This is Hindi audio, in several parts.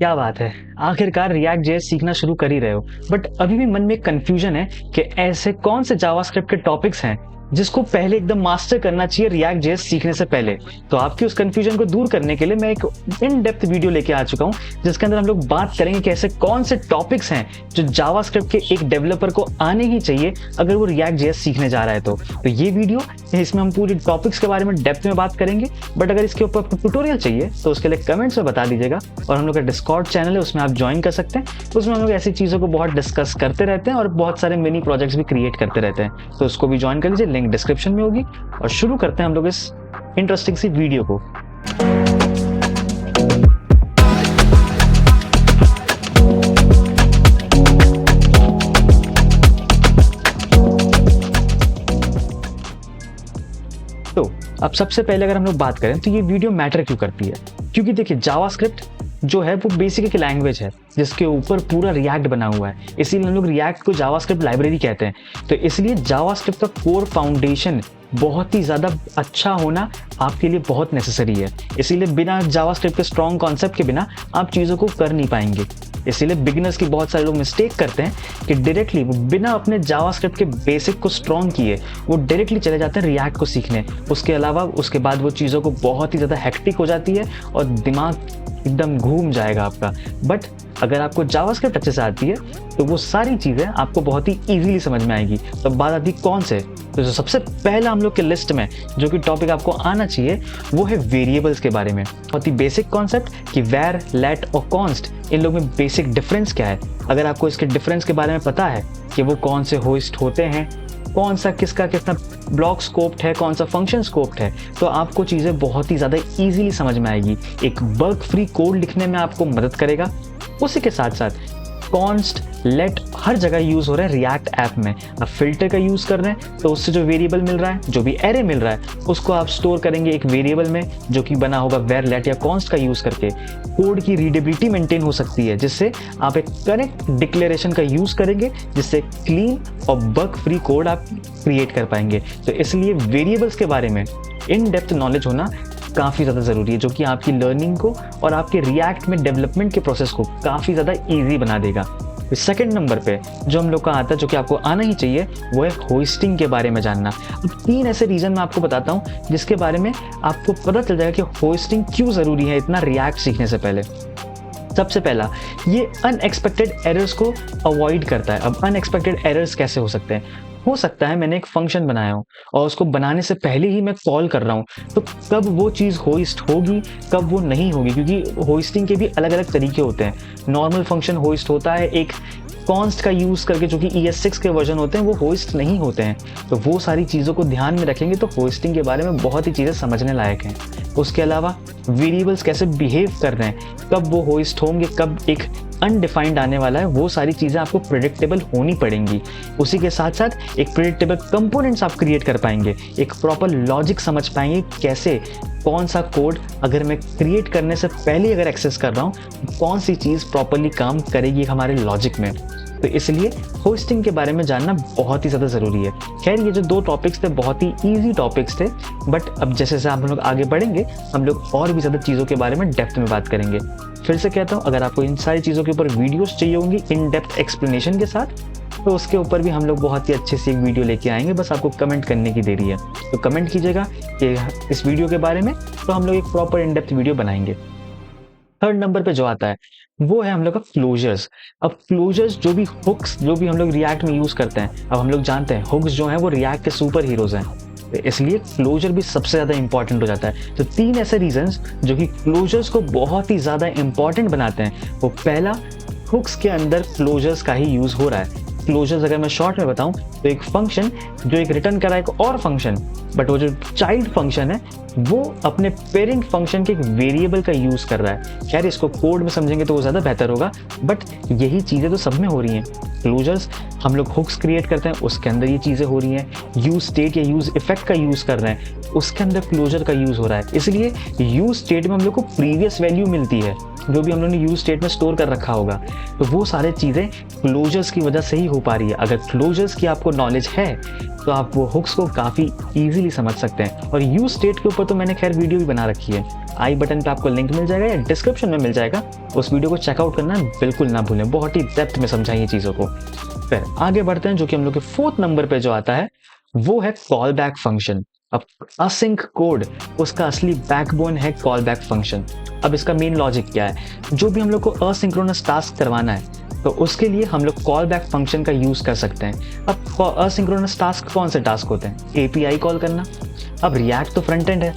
क्या बात है। आखिरकार रिएक्ट जेएस सीखना शुरू कर ही रहे हो, बट अभी भी मन में एक कंफ्यूजन है कि ऐसे कौन से जावास्क्रिप्ट के टॉपिक्स हैं जिसको पहले एकदम मास्टर करना चाहिए रिएक्ट जेएस सीखने से पहले। तो आपकी उस कंफ्यूजन को दूर करने के लिए मैं एक इन डेप्थ वीडियो लेके आ चुका हूं, जिसके अंदर हम लोग बात करेंगे कि ऐसे कौन से टॉपिक्स हैं जो जावास्क्रिप्ट के एक डेवलपर को आने ही चाहिए अगर वो रिएक्ट जेएस सीखने जा रहा है। तो ये वीडियो, इसमें हम पूरी टॉपिक्स के बारे में डेप्थ में बात करेंगे, बट अगर इसके ऊपर ट्यूटोरियल चाहिए तो उसके लिए कमेंट्स में बता दीजिएगा। और हम लोग का डिस्कॉर्ड चैनल है, उसमें आप ज्वाइन कर सकते हैं। उसमें हम लोग ऐसी चीज़ों को बहुत डिस्कस करते रहते हैं और बहुत सारे मिनी प्रोजेक्ट्स भी क्रिएट करते रहते हैं, तो उसको भी ज्वाइन कर लीजिए, लिंक डिस्क्रिप्शन में होगी। और शुरू करते हैं हम लोग इस इंटरेस्टिंग सी वीडियो को। तो अब सबसे पहले अगर हम लोग बात करें तो ये वीडियो मैटर क्यों करती है, क्योंकि देखिए जावास्क्रिप्ट जो है वो बेसिक एक लैंग्वेज है जिसके ऊपर पूरा रिएक्ट बना हुआ है, इसीलिए हम लोग रिएक्ट को जावास्क्रिप्ट लाइब्रेरी कहते हैं। तो इसलिए जावास्क्रिप्ट का कोर फाउंडेशन बहुत ही ज़्यादा अच्छा होना आपके लिए बहुत नेसेसरी है। इसीलिए बिना जावास्क्रिप्ट के स्ट्रॉन्ग कॉन्सेप्ट के बिना आप चीज़ों को कर नहीं पाएंगे। इसीलिए बिगिनर्स की बहुत सारे लोग मिस्टेक करते हैं कि डायरेक्टली बिना अपने जावास्क्रिप्ट के बेसिक को स्ट्रॉन्ग किए वो डायरेक्टली चले जाते हैं रिएक्ट को सीखने। उसके अलावा उसके बाद वो चीज़ों को बहुत ही ज़्यादा हेक्टिक हो जाती है और दिमाग एकदम घूम जाएगा आपका। बट अगर आपको जावास्क्रिप्ट अच्छे से आती है तो वो सारी चीज़ें आपको बहुत ही ईजीली समझ में आएगी। तो बात आती कौन से, तो जो सबसे पहला हम लोग के लिस्ट में जो कि टॉपिक आपको आना चाहिए वो है वेरिएबल्स के बारे में। बहुत ही बेसिक कॉन्सेप्ट कि वैर, लेट और कॉन्स्ट, इन लोग में बेसिक डिफरेंस क्या है। अगर आपको इसके डिफरेंस के बारे में पता है कि वो कौन से होस्ट होते हैं, कौन सा किसका कितना ब्लॉक स्कोप्ड है, कौन सा फंक्शन स्कोप्ड है, तो आपको चीज़ें बहुत ही ज़्यादा इजीली समझ में आएगी। एक बग फ्री कोड लिखने में आपको मदद करेगा। उसी के साथ साथ कॉन्स्ट, लेट हर जगह यूज़ हो रहा है रिएक्ट ऐप में। आप फिल्टर का यूज़ कर रहे हैं तो उससे जो वेरिएबल मिल रहा है, जो भी एरे मिल रहा है, उसको आप स्टोर करेंगे एक वेरिएबल में जो कि बना होगा वेर, लेट या कॉन्स्ट का यूज़ करके। कोड की रीडेबिलिटी मेंटेन हो सकती है जिससे आप एक करेक्ट डिक्लेरेशन का यूज़ करेंगे, जिससे क्लीन और बग फ्री कोड आप क्रिएट कर पाएंगे। तो इसलिए वेरिएबल्स के बारे में इन डेप्थ नॉलेज होना काफ़ी ज़्यादा ज़रूरी है, जो कि आपकी लर्निंग को और आपके रिएक्ट में डेवलपमेंट के प्रोसेस को काफ़ी ज़्यादा ईजी बना देगा। सेकंड नंबर पे जो हम लोग का आता है, जो कि आपको आना ही चाहिए, वो है होस्टिंग के बारे में जानना। अब 3 ऐसे रीज़न मैं आपको बताता हूँ जिसके बारे में आपको पता चल जाएगा कि होस्टिंग क्यों ज़रूरी है इतना रिएक्ट सीखने से पहले। सबसे पहला, ये अनएक्सपेक्टेड एरर्स को अवॉइड करता है। अब अनएक्सपेक्टेड एरर्स कैसे हो सकते हैं? हो सकता है मैंने एक फंक्शन बनाया हो और उसको बनाने से पहले ही मैं कॉल कर रहा हूँ, तो कब वो चीज़ होस्ट होगी, कब वो नहीं होगी, क्योंकि होस्टिंग के भी अलग अलग तरीके होते हैं। नॉर्मल फंक्शन होस्ट होता है, एक कॉन्स्ट का यूज़ करके जो कि ES6 के वर्जन होते हैं वो होस्ट नहीं होते हैं। तो वो सारी चीज़ों को ध्यान में रखेंगे तो होस्टिंग के बारे में बहुत ही चीज़ें समझने लायक हैं। उसके अलावा वेरिएबल्स कैसे बिहेव कर रहे हैं, कब वो होस्ट होंगे, कब एक अनडिफाइंड आने वाला है, वो सारी चीज़ें आपको प्रेडिक्टेबल होनी पड़ेंगी। उसी के साथ साथ एक प्रेडिक्टेबल कंपोनेंट्स आप क्रिएट कर पाएंगे, एक प्रॉपर लॉजिक समझ पाएंगे कैसे कौन सा कोड अगर मैं क्रिएट करने से पहले अगर एक्सेस कर रहा हूँ कौन सी चीज़ प्रॉपरली काम करेगी हमारे लॉजिक में। तो इसलिए होस्टिंग के बारे में जानना बहुत ही ज़्यादा ज़रूरी है। खैर ये जो 2 टॉपिक्स थे बहुत ही ईजी टॉपिक्स थे, बट अब जैसे जैसे हम लोग आगे बढ़ेंगे हम लोग और भी ज़्यादा चीज़ों के बारे में डेप्थ में बात करेंगे। फिर से कहता हूँ, अगर आपको इन सारी चीज़ों के ऊपर वीडियोस चाहिए होंगी इन डेप्थ एक्सप्लेनेशन के साथ, तो उसके ऊपर भी हम लोग बहुत ही अच्छे से एक वीडियो लेके आएंगे। बस आपको कमेंट करने की देरी है, तो कमेंट कीजिएगा कि इस वीडियो के बारे में, तो हम लोग एक प्रॉपर इन डेप्थ वीडियो बनाएंगे। थर्ड नंबर पे जो आता है वो है हम लोग का क्लोजर्स। अब क्लोजर्स जो भी हुक्स जो भी हम लोग रिएक्ट में यूज़ करते हैं, अब हम लोग जानते हैं हुक्स जो हैं वो रिएक्ट के सुपर हीरोज़ हैं, तो इसलिए क्लोजर भी सबसे ज़्यादा इंपॉर्टेंट हो जाता है। तो 3 ऐसे रीजंस जो कि क्लोजर्स को बहुत ही ज़्यादा इंपॉर्टेंट बनाते हैं। वो पहला, हुक्स के अंदर क्लोजर्स का ही यूज़ हो रहा है। क्लोजर्स अगर मैं शॉर्ट में बताऊं तो एक फंक्शन जो एक रिटर्न कर रहा है एक और फंक्शन, बट वो जो चाइल्ड फंक्शन है वो अपने पेरेंट फंक्शन के एक वेरिएबल का यूज़ कर रहा है। खैर इसको कोड में समझेंगे तो वो ज़्यादा बेहतर होगा, बट यही चीज़ें तो सब में हो रही हैं। क्लोजर्स हम लोग हुक्स क्रिएट करते हैं, उसके अंदर ये चीज़ें हो रही हैं। यूज स्टेट या यूज इफेक्ट का यूज़ कर रहे हैं, उसके अंदर क्लोजर का यूज हो रहा है। इसलिए यूज स्टेट में हम लोग को प्रीवियस वैल्यू मिलती है, जो भी हम लोग ने यूज स्टेट में स्टोर कर रखा होगा, तो वो सारे चीज़ें क्लोजर्स की वजह से ही हो पा रही है। अगर क्लोजर्स की आपको नॉलेज है तो आप वो हुक्स को काफ़ी इजीली समझ सकते हैं। और यूज स्टेट के ऊपर तो मैंने खैर वीडियो भी बना रखी है, आई बटन पे आपको लिंक मिल जाएगा या डिस्क्रिप्शन में मिल जाएगा, उस वीडियो को चेकआउट करना बिल्कुल ना भूलें, बहुत ही डेप्थ में समझाइए चीज़ों को। फिर आगे बढ़ते हैं, जो कि हम लोग के 4th नंबर पे जो आता है वो है कॉल बैक फंक्शन। अब असिंक कोड, उसका असली बैकबोन है कॉल बैक फंक्शन। अब इसका मेन लॉजिक क्या है, जो भी हम लोग को असिंक्रोनस टास्क करवाना है तो उसके लिए हम लोग कॉल बैक फंक्शन का यूज कर सकते हैं। अब असिंक्रोनस टास्क कौन से टास्क होते हैं? एपीआई कॉल करना। अब रिएक्ट तो फ्रंट एंड है,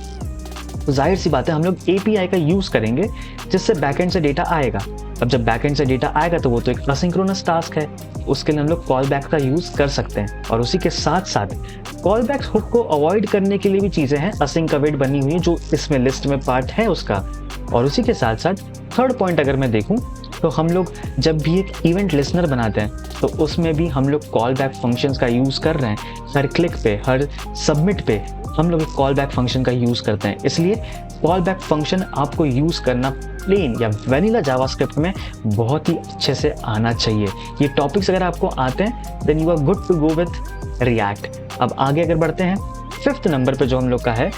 तो जाहिर सी बात है हम लोग एपीआई का यूज करेंगे जिससे बैकएंड से डेटा आएगा। अब जब बैकएंड से डेटा आएगा तो वो तो एक असिंक्रोनस टास्क है, उसके लिए हम लोग कॉल बैक का यूज कर सकते हैं। और उसी के साथ साथ कॉल बैक हुक को अवॉइड करने के लिए भी चीजें हैं असिंक अवेट बनी हुई है, जो इसमें लिस्ट में पार्ट है उसका। और उसी के साथ साथ थर्ड पॉइंट अगर मैं देखूं तो हम लोग जब भी एक इवेंट लिसनर बनाते हैं तो उसमें भी हम लोग कॉल बैक फंक्शंस का यूज कर रहे हैं। हर क्लिक पे, हर सबमिट पे हम लोग एक कॉल बैक फंक्शन का यूज करते हैं। इसलिए कॉल बैक फंक्शन आपको यूज करना प्लेन या वैनिला जावास्क्रिप्ट में बहुत ही अच्छे से आना चाहिए। ये टॉपिक्स अगर आपको आते हैं then you are good to go with React. अब आगे अगर बढ़ते हैं, 5th नंबर पे जो हम लोग का है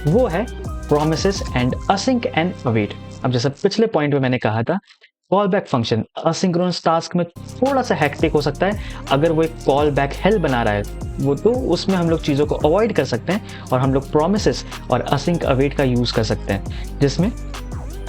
वो है promises and async and await. अब जैसे पिछले पॉइंट में मैंने कहा था, call back function asynchronous task में थोड़ा सा हेक्टिक हो सकता है। अगर वो एक कॉल बैक हेल बना रहा है वो तो उसमें हम लोग चीज़ों को अवॉइड कर सकते हैं और हम लोग प्रोमिसेस और असिंक अवेट का यूज़ कर सकते हैं, जिसमें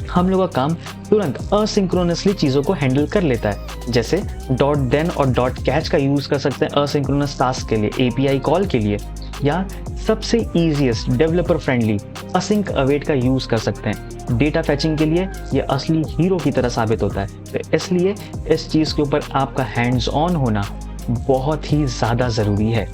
हम लोग का काम तुरंत असिंक्रोनसली चीज़ों को हैंडल कर लेता है। जैसे डॉट देन और डॉट कैच का यूज़ कर सकते हैं असिंक्रोनस टास्क के लिए, एपीआई कॉल के लिए, या सबसे easiest developer friendly async await का यूज़ कर सकते हैं। डेटा फैचिंग के लिए ये असली हीरो की तरह साबित होता है, तो इसलिए इस चीज़ के ऊपर आपका हैंड्स ऑन होना बहुत ही ज़्यादा ज़रूरी है।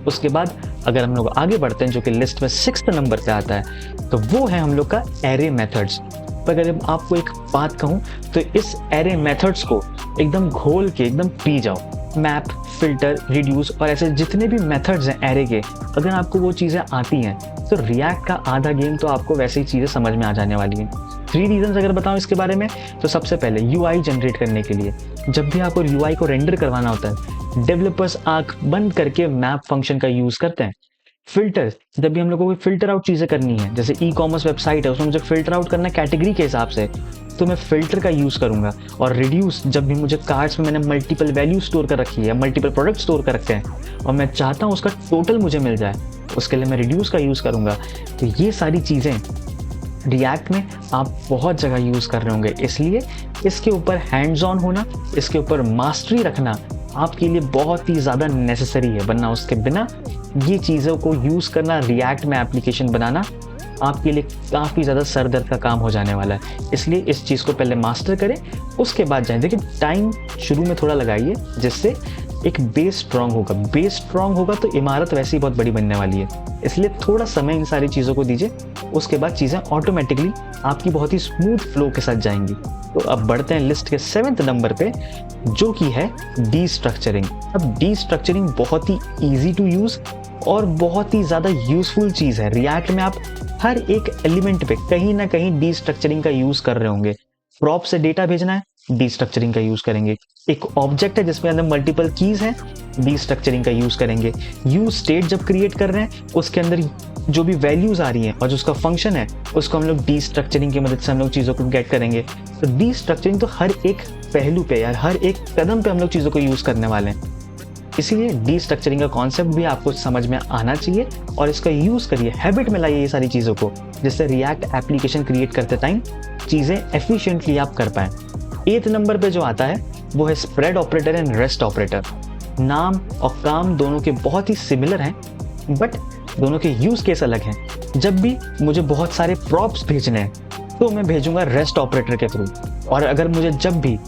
उसके बाद अगर हम लोग आगे बढ़ते हैं, जो कि लिस्ट में 6th नंबर पे आता है, तो वो है हम लोग का एरे मेथड्स। पर अगर आपको एक बात कहूँ तो इस एरे मेथड्स को एकदम घोल के एकदम पी जाओ। मैप, फिल्टर, रिड्यूस और ऐसे जितने भी मेथड्स हैं एरे के, अगर आपको वो चीज़ें आती हैं तो रिएक्ट का आधा गेम तो आपको वैसे ही चीज़ें समझ में आ जाने वाली हैं। 3 रीजंस अगर बताऊं इसके बारे में, तो सबसे पहले यूआई जनरेट करने के लिए, जब भी आपको यूआई को रेंडर करवाना होता है, डेवलपर्स आंख बंद करके मैप फंक्शन का यूज़ करते हैं। फिल्टर, जब भी हम लोगों को फिल्टर आउट चीज़ें करनी है, जैसे ई कॉमर्स वेबसाइट है उसमें मुझे फिल्टर आउट करना है कैटेगरी के हिसाब से, तो मैं फिल्टर का यूज़ करूंगा। और रिड्यूस, जब भी मुझे कार्ड्स में मैंने मल्टीपल वैल्यू स्टोर कर रखी है, मल्टीपल प्रोडक्ट स्टोर कर रखे हैं और मैं चाहता हूँ उसका टोटल मुझे मिल जाए, उसके लिए मैं रिड्यूस का यूज़ करूंगा। तो ये सारी चीज़ें रिएक्ट में आप बहुत जगह यूज़ कर रहे होंगे, इसलिए इसके ऊपर हैंड्स ऑन होना, इसके ऊपर मास्टरी रखना आपके लिए बहुत ही ज़्यादा नेसेसरी है, वरना उसके बिना ये चीज़ों को यूज़ करना, रिएक्ट में एप्लीकेशन बनाना आपके लिए काफ़ी ज़्यादा सर दर्द का काम हो जाने वाला है। इसलिए इस चीज़ को पहले मास्टर करें, उसके बाद जाएं। देखिए टाइम शुरू में थोड़ा लगाइए, जिससे एक बेस स्ट्रांग होगा। बेस स्ट्रांग होगा तो इमारत वैसे ही बहुत बड़ी बनने वाली है, इसलिए थोड़ा समय इन सारी चीज़ों को दीजिए, उसके बाद चीज़ें ऑटोमेटिकली आपकी बहुत ही स्मूथ फ्लो के साथ जाएंगी। तो अब बढ़ते हैं लिस्ट के 7th नंबर पे, जो कि है डीस्ट्रक्चरिंग। अब डीस्ट्रक्चरिंग बहुत ही ईजी टू यूज़ और बहुत ही ज़्यादा यूजफुल चीज़ है। रिएक्ट में आप हर एक एलिमेंट पे कहीं ना कहीं डीस्ट्रक्चरिंग का यूज़ कर रहे होंगे। प्रॉप से डेटा भेजना है, डीस्ट्रक्चरिंग का यूज़ करेंगे। एक ऑब्जेक्ट है जिसमें अंदर मल्टीपल कीज हैं, डीस्ट्रक्चरिंग का यूज़ करेंगे। यूज स्टेट जब क्रिएट कर रहे हैं, उसके अंदर जो भी वैल्यूज आ रही हैं और जो उसका फंक्शन है, उसको हम लोग डीस्ट्रक्चरिंग की मदद से हम लोग चीज़ों को गेट करेंगे। तो डीस्ट्रक्चरिंग तो हर एक पहलू पे या हर एक कदम पे हम लोग चीज़ों को यूज़ करने वाले हैं, इसीलिए डीस्ट्रक्चरिंग का कॉन्सेप्ट भी आपको समझ में आना चाहिए और इसका यूज़ करिए, हैबिट में लाइए ये सारी चीज़ों को, जिससे रिएक्ट एप्लीकेशन क्रिएट करते टाइम चीज़ें एफिशिएंटली आप कर पाएँ। 8th नंबर पे जो आता है वो है spread operator and rest operator. नाम और काम दोनों के बहुत ही सिमिलर हैं, बट दोनों के यूज़ केस अलग हैं। जब भी मुझे बहुत सारे प्रॉप्स भेजने हैं तो मैं भेजूंगा रेस्ट ऑपरेटर के थ्रू, और अगर मुझे जब भी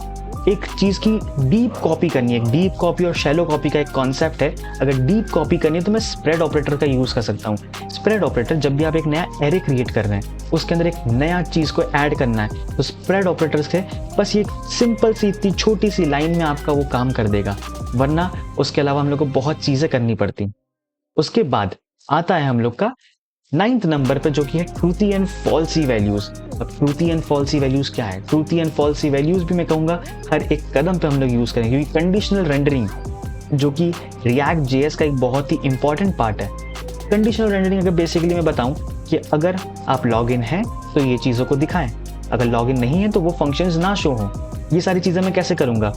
एक चीज़ की डीप कॉपी करनी है, डीप कॉपी और शैलो कॉपी का एक कॉन्सेप्ट है, अगर डीप कॉपी करनी है तो मैं स्प्रेड ऑपरेटर का यूज़ कर सकता हूँ। स्प्रेड ऑपरेटर, जब भी आप एक नया एरे क्रिएट कर रहे हैं, उसके अंदर एक नया चीज़ को ऐड करना है, तो स्प्रेड ऑपरेटर से बस ये सिंपल सी इतनी छोटी सी लाइन में आपका वो काम कर देगा, वरना उसके अलावा हम लोग को बहुत चीज़ें करनी पड़ती। उसके बाद आता है हम लोग का 9th नंबर पे जो कि है ट्रूथी एंड फॉल्सी वैल्यूज। अब ट्रूथी एंड फॉल्सी वैल्यूज क्या है? ट्रूथी एंड फॉल्सी वैल्यूज भी मैं कहूँगा हर एक कदम पे हम लोग यूज करेंगे, क्योंकि कंडीशनल रेंडरिंग जो कि रिएक्ट जेएस का एक बहुत ही इंपॉर्टेंट पार्ट है। कंडीशनल रेंडरिंग अगर बेसिकली मैं बताऊं कि अगर आप लॉग इन हैं तो ये चीज़ों को दिखाएं, अगर लॉग इन नहीं है तो वो फंक्शंस ना शो हों। ये सारी चीज़ें मैं कैसे करूँगा?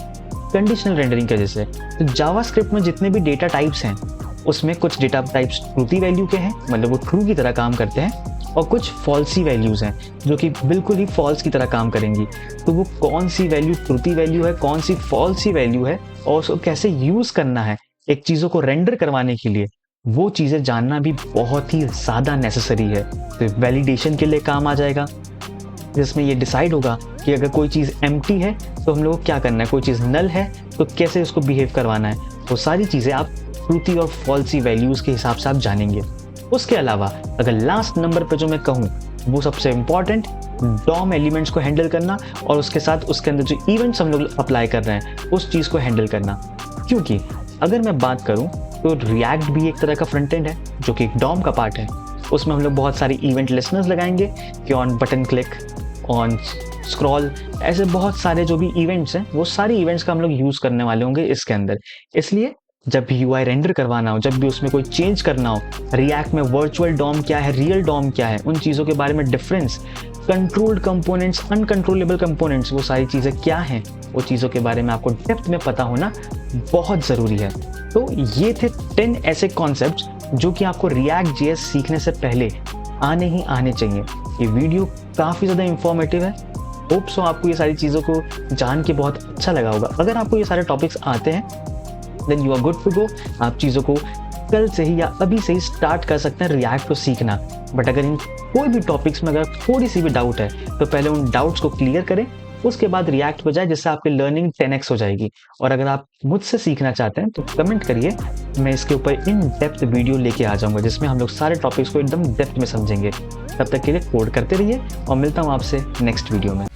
कंडीशनल रेंडरिंग की वजह से। तो जावास्क्रिप्ट में जितने भी डेटा टाइप्स हैं उसमें कुछ डेटा टाइप्स ट्रूथी वैल्यू के हैं, मतलब वो ट्रू की तरह काम करते हैं, और कुछ फॉल्सी वैल्यूज हैं जो कि बिल्कुल ही फॉल्स की तरह काम करेंगी। तो वो कौन सी वैल्यू ट्रूथी वैल्यू है, कौन सी फॉल्सी वैल्यू है और उसको कैसे यूज करना है एक चीज़ों को रेंडर करवाने के लिए, वो चीज़ें जानना भी बहुत ही ज़्यादा नेसेसरी है। तो वैलिडेशन के लिए काम आ जाएगा, जिसमें ये डिसाइड होगा कि अगर कोई चीज़ एम्प्टी है तो हम लोग को क्या करना है, कोई चीज़ नल है तो कैसे उसको बिहेव करवाना है। वो सारी चीज़ें आप ट्रूथी और फॉल्सी वैल्यूज के हिसाब से आप जानेंगे। उसके अलावा अगर लास्ट नंबर पे जो मैं कहूँ वो सबसे इंपॉर्टेंट, डॉम एलिमेंट्स को हैंडल करना और उसके साथ उसके अंदर जो इवेंट्स हम लोग अप्लाई कर रहे हैं उस चीज़ को हैंडल करना। क्योंकि अगर मैं बात करूँ तो रिएक्ट भी एक तरह का फ्रंट एंड है जो कि एक डॉम का पार्ट है। उसमें हम लोग बहुत सारी इवेंट लिसनर्स लगाएंगे कि on button click, on scroll, ऐसे बहुत सारे जो भी इवेंट्स हैं वो सारी इवेंट्स का हम लोग यूज़ करने वाले होंगे इसके अंदर। इसलिए जब भी यूआई रेंडर करवाना हो, जब भी उसमें कोई चेंज करना हो, रिएक्ट में वर्चुअल डॉम क्या है, रियल डॉम क्या है, उन चीज़ों के बारे में difference, controlled components, uncontrollable components, वो सारी चीज़ें क्या हैं, वो चीज़ों के बारे में आपको डेप्थ में पता होना बहुत ज़रूरी है। तो ये थे 10 ऐसे कॉन्सेप्ट्स जो कि आपको रिएक्ट जेएस सीखने से पहले आने ही आने चाहिए। ये वीडियो काफ़ी ज़्यादा इंफॉर्मेटिव है। होप सो आपको ये सारी चीज़ों को जान के बहुत अच्छा लगा होगा। अगर आपको ये सारे टॉपिक्स आते हैं then you are good to go. आप चीज़ों को कल से ही या अभी से ही स्टार्ट कर सकते हैं रिएक्ट को सीखना। बट अगर इन कोई भी टॉपिक्स में अगर थोड़ी सी भी डाउट है तो पहले उन डाउट्स को क्लियर करें, उसके बाद रिएक्ट पे जाए, जिससे आपकी लर्निंग 10x हो जाएगी। और अगर आप मुझसे सीखना चाहते हैं तो कमेंट करिए, मैं इसके ऊपर इन डेप्थ वीडियो लेके आ जाऊंगा जिसमें हम लोग सारे टॉपिक्स को एकदम डेप्थ में समझेंगे। तब तक के लिए कोड करते रहिए और मिलता हूँ आपसे नेक्स्ट वीडियो में।